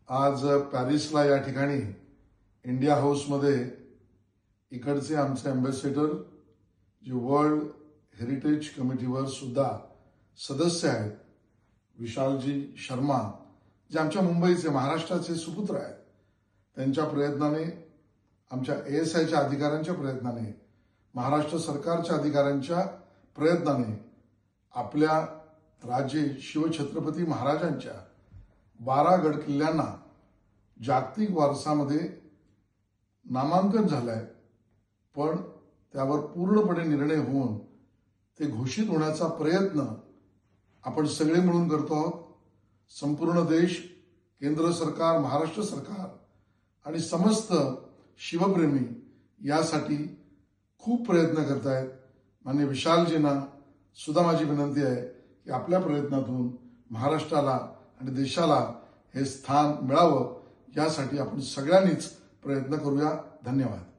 आज पॅरिसला या ठिकाणी इंडिया हाऊसमध्ये इकडचे आमचे अँबॅसेडर जे वर्ल्ड हेरिटेज कमिटीवर सुद्धा सदस्य आहेत, विशालजी शर्मा, जे आमच्या मुंबईचे महाराष्ट्राचे सुपुत्र आहेत, त्यांच्या प्रयत्नाने, आमच्या ASIच्या अधिकाऱ्यांच्या प्रयत्नाने, महाराष्ट्र सरकारच्या अधिकाऱ्यांच्या प्रयत्नाने आपल्या राजे शिवछत्रपती महाराजांच्या 12 गड किल्ल्यांना जागतिक वारसामध्ये नामांकन झालंय, पण त्यावर पूर्णपणे निर्णय होऊन ते घोषित होण्याचा प्रयत्न आपण सगळे मिळून करतो आहोत. संपूर्ण देश, केंद्र सरकार, महाराष्ट्र सरकार आणि समस्त शिवप्रेमी यासाठी खूप प्रयत्न करत आहेत. माननीय विशालजींना सुद्धा माझी विनंती आहे की आपल्या प्रयत्नातून महाराष्ट्राला आणि देशाला हे स्थान मिळावं, यासाठी आपण सगळ्यांनीच प्रयत्न करूया. धन्यवाद.